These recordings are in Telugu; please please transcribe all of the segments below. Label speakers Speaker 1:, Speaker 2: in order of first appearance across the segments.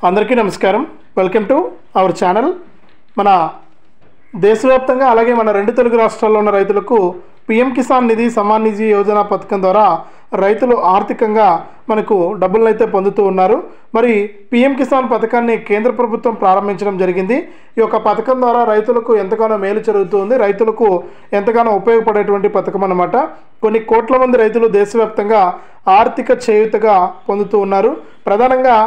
Speaker 1: అందరికీ నమస్కారం. Welcome to our channel. మన దేశవ్యాప్తంగా అలాగే మన రెండు తెలుగు రాష్ట్రాల్లో ఉన్న రైతులకు పీఎం కిసాన్ నిధి సమ్మాన్ నిధి యోజన పథకం ద్వారా రైతులు ఆర్థికంగా మనకు డబ్బులను అయితే పొందుతూ ఉన్నారు. మరి పీఎం కిసాన్ పథకాన్ని కేంద్ర ప్రభుత్వం ప్రారంభించడం జరిగింది. ఈ యొక్క పథకం ద్వారా రైతులకు ఎంతగానో మేలు జరుగుతుంది, రైతులకు ఎంతగానో ఉపయోగపడేటువంటి పథకం అన్నమాట. కొన్ని కోట్ల మంది రైతులు దేశవ్యాప్తంగా ఆర్థిక చేయూతగా పొందుతూ ఉన్నారు. ప్రధానంగా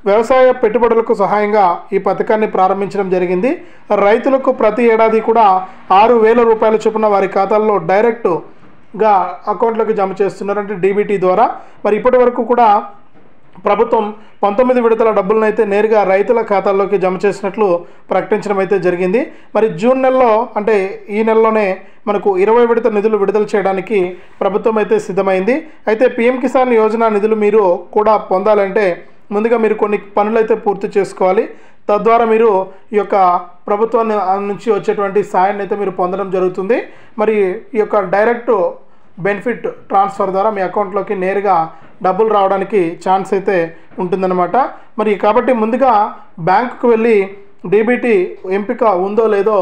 Speaker 1: వ్యవసాయ పెట్టుబడులకు సహాయంగా ఈ పథకాన్ని ప్రారంభించడం జరిగింది. రైతులకు ప్రతి ఏడాది కూడా 6,000 రూపాయల చొప్పున వారి ఖాతాల్లో డైరెక్ట్గా అకౌంట్లోకి జమ చేస్తున్నారు, అంటే డీబీటీ ద్వారా. మరి ఇప్పటి వరకు కూడా ప్రభుత్వం 19 విడతల డబ్బులను అయితే నేరుగా రైతుల ఖాతాల్లోకి జమ చేసినట్లు ప్రకటించడం అయితే జరిగింది. మరి జూన్ నెలలో, అంటే ఈ నెలలోనే మనకు 20 విడత నిధులు విడుదల చేయడానికి ప్రభుత్వం అయితే సిద్ధమైంది. అయితే పీఎం కిసాన్ యోజన నిధులు మీరు కూడా పొందాలంటే ముందుగా మీరు కొన్ని పనులు అయితే పూర్తి చేసుకోవాలి. తద్వారా మీరు ఈ యొక్క ప్రభుత్వాన్ని నుంచి వచ్చేటువంటి సాయాన్ని అయితే మీరు పొందడం జరుగుతుంది. మరి ఈ యొక్క డైరెక్ట్ బెనిఫిట్ ట్రాన్స్ఫర్ ద్వారా మీ అకౌంట్లోకి నేరుగా డబ్బులు రావడానికి ఛాన్స్ అయితే ఉంటుందన్నమాట. మరి కాబట్టి ముందుగా బ్యాంకుకు వెళ్ళి డీబీటీ ఎంపిక ఉందో లేదో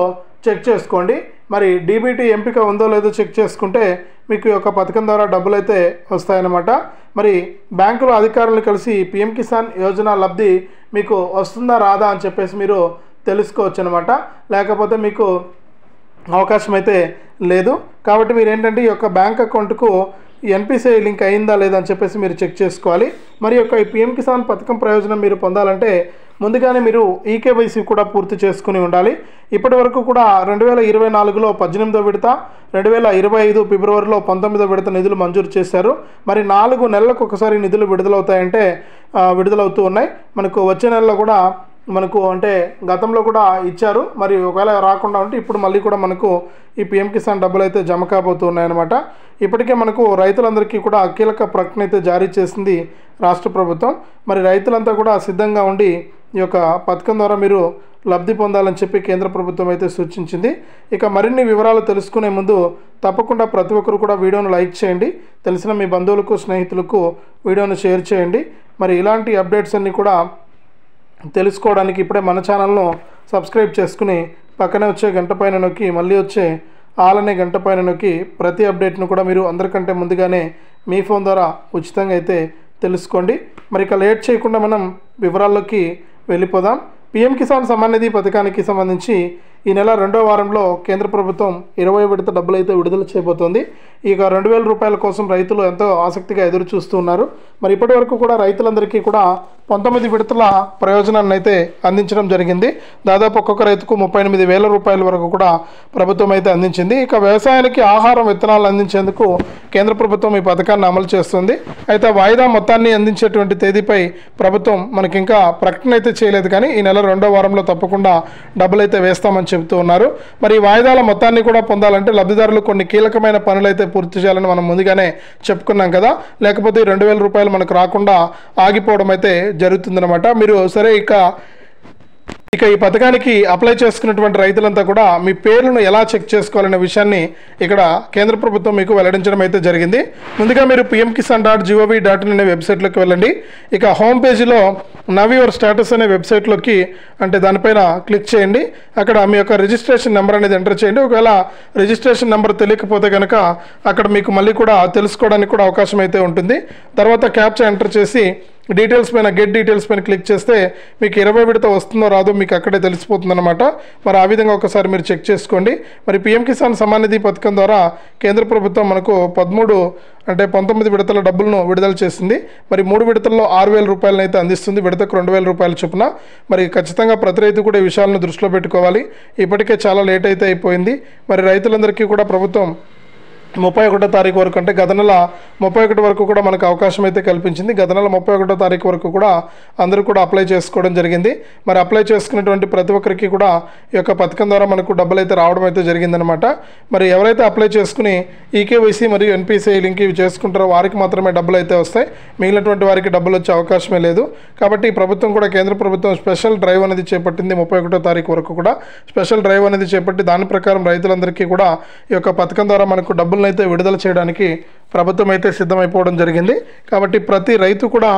Speaker 1: చెక్ చేసుకోండి. మరి డీబీటీ ఎంపిక ఉందో లేదో చెక్ చేసుకుంటే మీకు ఈ యొక్క పథకం ద్వారా డబ్బులు అయితే వస్తాయన్నమాట. మరి బ్యాంకులో అధికారులను కలిసి పీఎం కిసాన్ యోజన లబ్ధి మీకు వస్తుందా రాదా అని చెప్పేసి మీరు తెలుసుకోవచ్చు అనమాట. లేకపోతే మీకు అవకాశం అయితే లేదు. కాబట్టి మీరు ఏంటంటే ఈ యొక్క బ్యాంక్ అకౌంట్కు ఎన్పిసిఐ లింక్ అయిందా లేదా అని చెప్పేసి మీరు చెక్ చేసుకోవాలి. మరి యొక్క ఈ పీఎం కిసాన్ పథకం ప్రయోజనం మీరు పొందాలంటే ముందుగానే మీరు ఈకేవైసీ కూడా పూర్తి చేసుకుని ఉండాలి. ఇప్పటి వరకు కూడా 2024లో 18వ విడత, 2025 ఫిబ్రవరిలో 19వ విడత నిధులు మంజూరు చేశారు. మరి 4 నెలలకు ఒకసారి నిధులు విడుదలవుతూ ఉన్నాయి. మనకు వచ్చే నెలలో కూడా మనకు అంటే గతంలో కూడా ఇచ్చారు. మరి ఒకవేళ రాకుండా ఉంటే ఇప్పుడు మళ్ళీ కూడా మనకు ఈ పీఎం కిసాన్ డబ్బులు అయితే జమ కాబోతూ ఉన్నాయన్నమాట. ఇప్పటికే మనకు రైతులందరికీ కూడా కీలక ప్రకటన అయితే జారీ చేసింది రాష్ట్ర ప్రభుత్వం. మరి రైతులంతా కూడా సిద్ధంగా ఉండి ఈ యొక్క పథకం ద్వారా మీరు లబ్ధి పొందాలని చెప్పి కేంద్ర ప్రభుత్వం అయితే సూచించింది. ఇక మరిన్ని వివరాలు తెలుసుకునే ముందు తప్పకుండా ప్రతి ఒక్కరు కూడా వీడియోను లైక్ చేయండి, తెలిసిన మీ బంధువులకు స్నేహితులకు వీడియోను షేర్ చేయండి. మరి ఇలాంటి అప్డేట్స్ అన్నీ కూడా తెలుసుకోవడానికి ఇప్పుడే మన ఛానల్ను సబ్స్క్రైబ్ చేసుకుని పక్కనే వచ్చే గంట పైన నొక్కి మళ్ళీ వచ్చే ఆల్ అనే గంట పైన నొక్కి ప్రతి అప్డేట్ను కూడా మీరు అందరికంటే ముందుగానే మీ ఫోన్ ద్వారా ఉచితంగా అయితే తెలుసుకోండి. మరి ఇక లేట్ చేయకుండా మనం వివరాల్లోకి వెళ్ళిపోదాం. పీఎం కిసాన్ సమ్మాన్ నిధి పథకానికి సంబంధించి ఈ నెల 2వ వారంలో కేంద్ర ప్రభుత్వం 20 విడత డబ్బులు అయితే విడుదల చేయబోతోంది. ఇక 2,000 రూపాయల కోసం రైతులు ఎంతో ఆసక్తిగా ఎదురు చూస్తూ ఉన్నారు. మరి ఇప్పటి వరకు కూడా రైతులందరికీ కూడా 19 విడతల ప్రయోజనాన్ని అయితే అందించడం జరిగింది. దాదాపు ఒక్కొక్క రైతుకు 38,000 రూపాయల వరకు కూడా ప్రభుత్వం అయితే అందించింది. ఇక వ్యవసాయానికి ఆహారం విత్తనాలు అందించేందుకు కేంద్ర ప్రభుత్వం ఈ పథకాన్ని అమలు చేస్తుంది. అయితే వాయిదా మొత్తాన్ని అందించేటువంటి తేదీపై ప్రభుత్వం మనకి ఇంకా ప్రకటన అయితే చేయలేదు, కానీ ఈ నెల 2వ వారంలో తప్పకుండా డబ్బులు అయితే వేస్తామని చెబుతూ ఉన్నారు. మరి ఈ వాయిదాల మొత్తాన్ని కూడా పొందాలంటే లబ్ధిదారులు కొన్ని కీలకమైన పనులు అయితే పూర్తి చేయాలని మనం ముందుగానే చెప్పుకున్నాం కదా. లేకపోతే 2,000 రూపాయలు మనకు రాకుండా ఆగిపోవడం అయితే జరుగుతుందన్నమాట. మీరు సరే ఇక ఈ పథకానికి అప్లై చేసుకున్నటువంటి రైతులంతా కూడా మీ పేర్లను ఎలా చెక్ చేసుకోవాలనే విషయాన్ని ఇక్కడ కేంద్ర ప్రభుత్వం మీకు వెల్లడించడం అయితే జరిగింది. ముందుగా మీరు pmkisan.gov.in అనే వెబ్సైట్లోకి వెళ్ళండి. ఇక హోమ్ పేజీలో నవ్ యువర్ స్టేటస్ అనే వెబ్సైట్లోకి అంటే దానిపైన క్లిక్ చేయండి. అక్కడ మీ యొక్క రిజిస్ట్రేషన్ నెంబర్ అనేది ఎంటర్ చేయండి. ఒకవేళ రిజిస్ట్రేషన్ నెంబర్ తెలియకపోతే కనుక అక్కడ మీకు మళ్ళీ కూడా తెలుసుకోవడానికి కూడా అవకాశం అయితే ఉంటుంది. తర్వాత క్యాప్చా ఎంటర్ చేసి డీటెయిల్స్ పైన గెట్ డీటెయిల్స్ పైన క్లిక్ చేస్తే మీకు 20 విడత వస్తుందో రాదో మీకు అక్కడే తెలిసిపోతుందన్నమాట. మరి ఆ విధంగా ఒకసారి మీరు చెక్ చేసుకోండి. మరి పీఎం కిసాన్ సమ్మాన్ నిధి పథకం ద్వారా కేంద్ర ప్రభుత్వం మనకు 19 విడతల డబ్బులను విడుదల చేసింది. మరి 3 విడతల్లో 6,000 రూపాయలను అయితే అందిస్తుంది, విడతకు 2,000 రూపాయల చొప్పున. మరి ఖచ్చితంగా ప్రతి రైతు కూడా ఈ విషయాలను దృష్టిలో పెట్టుకోవాలి. ఇప్పటికే చాలా లేట్ అయితే అయిపోయింది. మరి రైతులందరికీ కూడా ప్రభుత్వం 31వ తారీఖు వరకు, అంటే గత నెల 31 వరకు కూడా మనకు అవకాశం అయితే కల్పించింది. గత నెల 31వ తారీఖు వరకు కూడా అందరూ కూడా అప్లై చేసుకోవడం జరిగింది. మరి అప్లై చేసుకున్నటువంటి ప్రతి ఒక్కరికి కూడా ఈ యొక్క పథకం ద్వారా మనకు డబ్బులు అయితే రావడం అయితే జరిగిందనమాట. మరి ఎవరైతే అప్లై చేసుకుని ఈకేవైసీ మరియు ఎన్పిసిఐ లింక్ ఇవి చేసుకుంటారో వారికి మాత్రమే డబ్బులు అయితే వస్తాయి, మిగిలినటువంటి వారికి డబ్బులు వచ్చే అవకాశమే లేదు. కాబట్టి ప్రభుత్వం కూడా కేంద్ర ప్రభుత్వం స్పెషల్ డ్రైవ్ అనేది చేపట్టింది. 31వ తారీఖు వరకు కూడా స్పెషల్ డ్రైవ్ అనేది చేపట్టి దాని ప్రకారం రైతులందరికీ కూడా ఈ యొక్క పథకం ద్వారా మనకు డబ్బులు అయితే విడుదల చేయడానికి ప్రభుత్వం అయితే సిద్ధమైపోవడం జరిగింది. కాబట్టి ప్రతి రైతు కూడా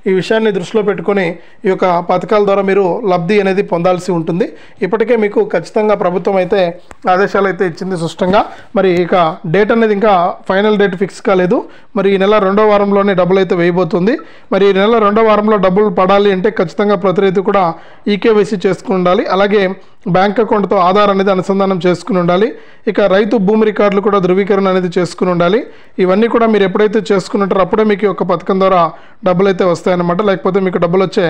Speaker 1: ఈ విషయాన్ని దృష్టిలో పెట్టుకొని ఈ యొక్క పథకాల ద్వారా మీరు లబ్ధి అనేది పొందాల్సి ఉంటుంది. ఇప్పటికే మీకు ఖచ్చితంగా ప్రభుత్వం అయితే ఆదేశాలు అయితే ఇచ్చింది స్పష్టంగా. మరి ఇక డేట్ అనేది ఇంకా ఫైనల్ డేట్ ఫిక్స్ కాలేదు. మరి ఈ నెల 2వ వారంలోనే డబ్బులు అయితే వేయబోతుంది. మరి ఈ నెల 2వ వారంలో డబ్బులు పడాలి అంటే ఖచ్చితంగా ప్రతి రైతు కూడా ఈకేవైసీ చేసుకుని ఉండాలి. అలాగే బ్యాంక్ అకౌంట్తో ఆధార్ అనేది అనుసంధానం చేసుకుని ఉండాలి. ఇక రైతు భూమి రికార్డులు కూడా ధృవీకరణ అనేది చేసుకుని ఉండాలి. ఇవన్నీ కూడా మీరు ఎప్పుడైతే చేసుకుని ఉంటారో అప్పుడే మీకు ఒక పథకం ద్వారా డబ్బులు అయితే వస్తాయన్నమాట. లేకపోతే మీకు డబ్బులు వచ్చే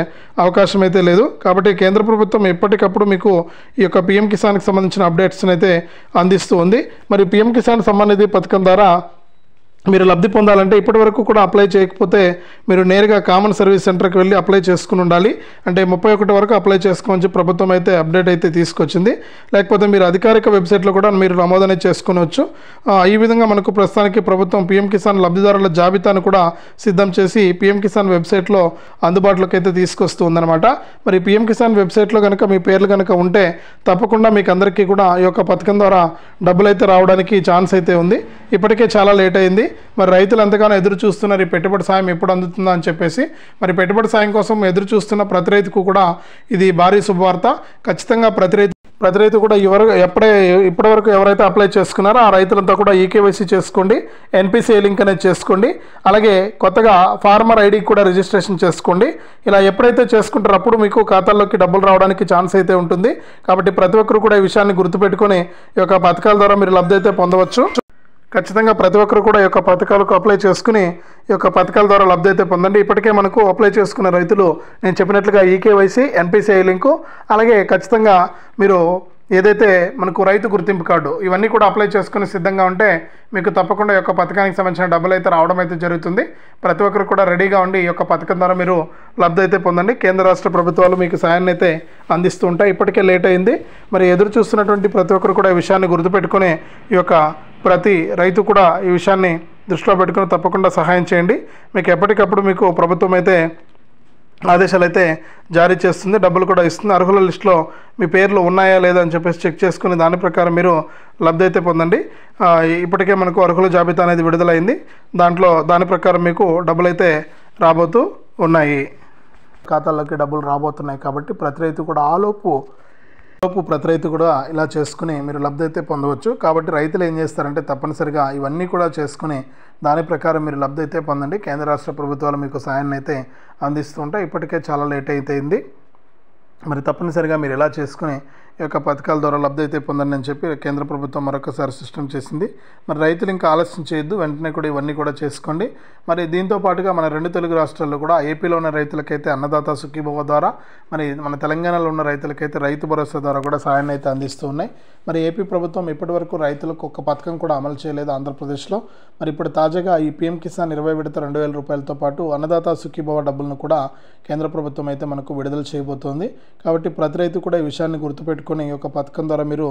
Speaker 1: అవకాశం అయితే లేదు. కాబట్టి కేంద్ర ప్రభుత్వం ఎప్పటికప్పుడు మీకు ఈ యొక్క పీఎం కిసాన్కి సంబంధించిన అప్డేట్స్ని అయితే అందిస్తూ ఉంది. మరి పీఎం కిసాన్ సమ్మాన్ నిధి పథకం ద్వారా మీరు లబ్ధి పొందాలంటే ఇప్పటి వరకు కూడా అప్లై చేయకపోతే మీరు నేరుగా కామన్ సర్వీస్ సెంటర్కి వెళ్ళి అప్లై చేసుకుని ఉండాలి. అంటే 31 వరకు అప్లై చేసుకోవచ్చు ప్రభుత్వం అయితే అప్డేట్ అయితే తీసుకొచ్చింది. లేకపోతే మీరు అధికారిక వెబ్సైట్లో కూడా మీరు నమోదనే చేసుకోవచ్చు. ఈ విధంగా మనకు ప్రస్తుతానికి ప్రభుత్వం పీఎం కిసాన్ లబ్ధిదారుల జాబితాను కూడా సిద్ధం చేసి పీఎం కిసాన్ వెబ్సైట్లో అందుబాటులోకి అయితే తీసుకొస్తూ ఉందన్నమాట. మరి పీఎం కిసాన్ వెబ్సైట్లో కనుక మీ పేర్లు కనుక ఉంటే తప్పకుండా మీకు అందరికీ కూడా ఈ యొక్క పథకం ద్వారా డబ్బులు అయితే రావడానికి ఛాన్స్ అయితే ఉంది. ఇప్పటికే చాలా లేట్ అయింది. మరి రైతులు ఎంతగానో ఎదురు చూస్తున్నారు ఈ పెట్టుబడి సాయం ఎప్పుడు అందుతుందా అని చెప్పేసి. మరి పెట్టుబడి సాయం కోసం ఎదురు చూస్తున్న ప్రతి రైతుకు కూడా ఇది భారీ శుభవార్త. ఖచ్చితంగా ప్రతి రైతు కూడా ఇప్పటివరకు ఎవరైతే అప్లై చేసుకున్నారో ఆ రైతులంతా కూడా ఈకేవైసీ చేసుకోండి, ఎన్పిసిఐ లింక్ అనేది చేసుకోండి. అలాగే కొత్తగా ఫార్మర్ ఐడి కూడా రిజిస్ట్రేషన్ చేసుకోండి. ఇలా ఎప్పుడైతే చేసుకుంటారో అప్పుడు మీకు ఖాతాల్లోకి డబ్బులు రావడానికి ఛాన్స్ అయితే ఉంటుంది. కాబట్టి ప్రతి ఒక్కరు కూడా ఈ విషయాన్ని గుర్తుపెట్టుకొని ఈ యొక్క పథకాల ద్వారా మీరు లబ్ధి అయితే పొందవచ్చు. ఖచ్చితంగా ప్రతి ఒక్కరు కూడా ఈ యొక్క పథకాలకు అప్లై చేసుకుని ఈ యొక్క పథకాల ద్వారా లబ్ధి అయితే పొందండి. ఇప్పటికే మనకు అప్లై చేసుకున్న రైతులు నేను చెప్పినట్లుగా ఈకేవైసీ, ఎన్పిసిఐ లింకు, అలాగే ఖచ్చితంగా మీరు ఏదైతే మనకు రైతు గుర్తింపు కార్డు ఇవన్నీ కూడా అప్లై చేసుకుని సిద్ధంగా ఉంటే మీకు తప్పకుండా ఈ యొక్క పథకానికి సంబంధించిన డబ్బులు అయితే రావడం అయితే జరుగుతుంది. ప్రతి ఒక్కరు కూడా రెడీగా ఉండి ఈ యొక్క పథకం ద్వారా మీరు లబ్ధి అయితే పొందండి. కేంద్ర రాష్ట్ర ప్రభుత్వాలు మీకు సాయాన్ని అయితే అందిస్తూ ఉంటాయి. ఇప్పటికే లేట్ అయింది. మరి ఎదురు చూస్తున్నటువంటి ప్రతి ఒక్కరు కూడా ఈ విషయాన్ని గుర్తుపెట్టుకుని ఈ యొక్క ప్రతి రైతు కూడా ఈ విషయాన్ని దృష్టిలో పెట్టుకుని తప్పకుండా సహాయం చేయండి. మీకు ఎప్పటికప్పుడు మీకు ప్రభుత్వం అయితే ఆదేశాలు అయితే జారీ చేస్తుంది, డబ్బులు కూడా ఇస్తుంది. అర్హుల లిస్టులో మీ పేర్లు ఉన్నాయా లేదా అని చెప్పేసి చెక్ చేసుకుని దాని ప్రకారం మీరు లబ్ధి అయితే పొందండి. ఇప్పటికే మనకు అర్హుల జాబితా అనేది విడుదలైంది. దాని ప్రకారం మీకు డబ్బులు అయితే రాబోతూ ఉన్నాయి, ఖాతాల్లోకి డబ్బులు రాబోతున్నాయి. కాబట్టి ప్రతి రైతు కూడా ప్రతి రైతు కూడా ఇలా చేసుకుని మీరు లబ్ధి అయితే పొందవచ్చు. కాబట్టి రైతులు ఏం చేస్తారంటే తప్పనిసరిగా ఇవన్నీ కూడా చేసుకుని దాని ప్రకారం మీరు లబ్ధి అయితే పొందండి. కేంద్ర రాష్ట్ర ప్రభుత్వాలు మీకు సాయాన్ని అయితే అందిస్తూ ఉంటాయి. ఇప్పటికే చాలా లేట్ అయింది. మరి తప్పనిసరిగా మీరు ఇలా చేసుకుని ఈ యొక్క పథకాల ద్వారా లబ్ధి అయితే పొందండి అని చెప్పి కేంద్ర ప్రభుత్వం మరొకసారి సిస్టమ్ చేసింది. మరి రైతులు ఇంకా ఆలస్యం చేయొద్దు, వెంటనే కూడా ఇవన్నీ కూడా చేసుకోండి. మరి దీంతో పాటుగా మన 2 తెలుగు రాష్ట్రాల్లో కూడా ఏపీలో ఉన్న రైతులకైతే అన్నదాత సుఖీభవ ద్వారా, మరి మన తెలంగాణలో ఉన్న రైతులకైతే రైతు భరోసా ద్వారా కూడా సాయాన్ని అయితే అందిస్తూ ఉన్నాయి. మరి ఏపీ ప్రభుత్వం ఇప్పటివరకు రైతులకు ఒక పథకం కూడా అమలు చేయలేదు ఆంధ్రప్రదేశ్లో. మరి ఇప్పుడు తాజాగా ఈ పీఎం కిసాన్ 20 విడత 2,000 రూపాయలతో పాటు అన్నదాత సుఖీభవ డబ్బులను కూడా కేంద్ర ప్రభుత్వం అయితే మనకు విడుదల చేయబోతోంది. కాబట్టి ప్రతి రైతు కూడా ఈ విషయాన్ని గుర్తుపెట్టుకుని ఈ యొక్క పథకం ద్వారా మీరు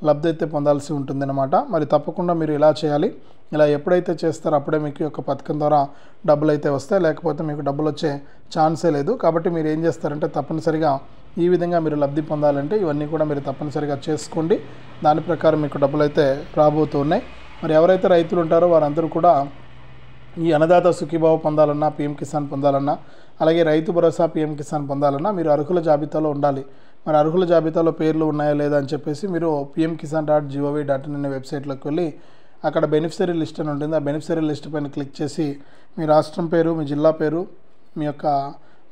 Speaker 1: లబ్ధి అయితే పొందాల్సి ఉంటుందన్నమాట. మరి తప్పకుండా మీరు ఇలా చేయాలి. ఇలా ఎప్పుడైతే చేస్తారో అప్పుడే మీకు ఈ యొక్క పథకం ద్వారా డబ్బులు అయితే వస్తాయి, లేకపోతే మీకు డబ్బులు వచ్చే ఛాన్సే లేదు. కాబట్టి మీరు ఏం చేస్తారంటే తప్పనిసరిగా ఈ విధంగా మీరు లబ్ధి పొందాలంటే ఇవన్నీ కూడా మీరు తప్పనిసరిగా చేసుకోండి. దాని ప్రకారం మీకు డబ్బులు అయితే రాబోతున్నాయి. మరి ఎవరైతే రైతులు ఉంటారో వారందరూ కూడా ఈ అన్నదాత సుఖీభావ పొందాలన్నా, పీఎం కిసాన్ పొందాలన్నా, అలాగే రైతు భరోసా పీఎం కిసాన్ పొందాలన్నా మీరు అర్హుల జాబితాలో ఉండాలి. మరి అర్హుల జాబితాలో పేర్లు ఉన్నాయా లేదా అని చెప్పేసి మీరు pmkisan.gov.in అనే వెబ్సైట్లోకి వెళ్ళి అక్కడ బెనిఫిషరీ లిస్ట్ అని ఉంటుంది. ఆ బెనిఫిషరీ లిస్ట్ పైన క్లిక్ చేసి మీ రాష్ట్రం పేరు, మీ జిల్లా పేరు, మీ యొక్క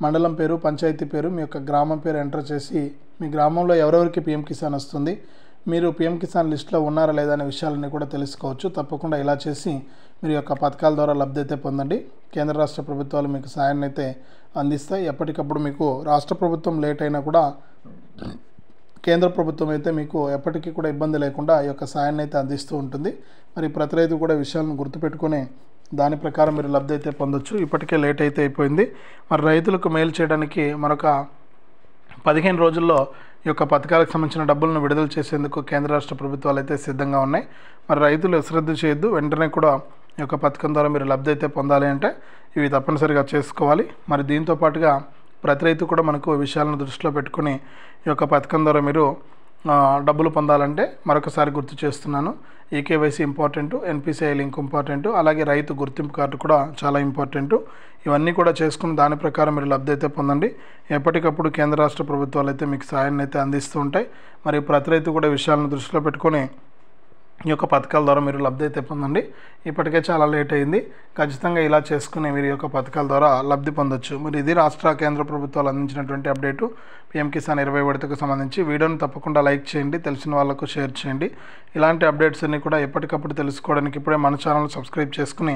Speaker 1: మండలం పేరు, పంచాయతీ పేరు, మీ యొక్క గ్రామం పేరు ఎంటర్ చేసి మీ గ్రామంలో ఎవరెవరికి పీఎం కిసాన్ వస్తుంది, మీరు పీఎం కిసాన్ లిస్టులో ఉన్నారా లేదా అనే విషయాలన్నీ కూడా తెలుసుకోవచ్చు. తప్పకుండా ఇలా చేసి మీరు యొక్క పథకాల ద్వారా లబ్ధి అయితే పొందండి. కేంద్ర రాష్ట్ర ప్రభుత్వాలు మీకు సాయాన్ని అయితే అందిస్తాయి. ఎప్పటికప్పుడు మీకు రాష్ట్ర ప్రభుత్వం లేట్ అయినా కూడా కేంద్ర ప్రభుత్వం అయితే మీకు ఎప్పటికీ కూడా ఇబ్బంది లేకుండా ఈ యొక్క సాయాన్ని అయితే అందిస్తూ ఉంటుంది. మరి ప్రతి రైతు కూడా విషయాలను గుర్తుపెట్టుకొని దాని ప్రకారం మీరు లబ్ధి అయితే పొందొచ్చు. ఇప్పటికే లేట్ అయితే అయిపోయింది. మరి రైతులకు మేలు చేయడానికి మరొక 15 రోజుల్లో ఈ యొక్క పథకాలకు సంబంధించిన డబ్బులను విడుదల చేసేందుకు కేంద్ర రాష్ట్ర ప్రభుత్వాలు అయితే సిద్ధంగా ఉన్నాయి. మరి రైతులు అశ్రద్ధ చేయొద్దు, వెంటనే కూడా ఈ యొక్క పథకం ద్వారా మీరు లబ్ధి అయితే పొందాలి అంటే ఇవి తప్పనిసరిగా చేసుకోవాలి. మరి దీంతో పాటుగా ప్రతి రైతు కూడా మనకు విషయాలను దృష్టిలో పెట్టుకుని ఈ యొక్క పథకం ద్వారా మీరు డబ్బులు పొందాలంటే మరొకసారి గుర్తు చేస్తున్నాను, eKYC important, NPCI link important, అలాగే రైతు గుర్తింపు కార్డు కూడా చాలా ఇంపార్టెంట్. ఇవన్నీ కూడా చేసుకుని దాని ప్రకారం మీరు లబ్ధి అయితే పొందండి. ఎప్పటికప్పుడు కేంద్ర రాష్ట్ర ప్రభుత్వాలు అయితే మీకు సహాయాన్ని అయితే అందిస్తూ ఉంటాయి. మరి ప్రతి రైతు కూడా విషయాలను దృష్టిలో పెట్టుకొని ఈ యొక్క పథకాల ద్వారా మీరు లబ్ధి అయితే పొందండి. ఇప్పటికే చాలా లేట్ అయింది, ఖచ్చితంగా ఇలా చేసుకుని మీరు ఈ యొక్క పథకాల ద్వారా లబ్ధి పొందొచ్చు. మరి ఇది రాష్ట్ర కేంద్ర ప్రభుత్వాలు అందించినటువంటి అప్డేటు పీఎం కిసాన్ 20 విడతకు సంబంధించి. వీడియోని తప్పకుండా లైక్ చేయండి, తెలిసిన వాళ్ళకు షేర్ చేయండి. ఇలాంటి అప్డేట్స్ అన్నీ కూడా ఎప్పటికప్పుడు తెలుసుకోవడానికి ఇప్పుడే మన ఛానల్ సబ్స్క్రైబ్ చేసుకుని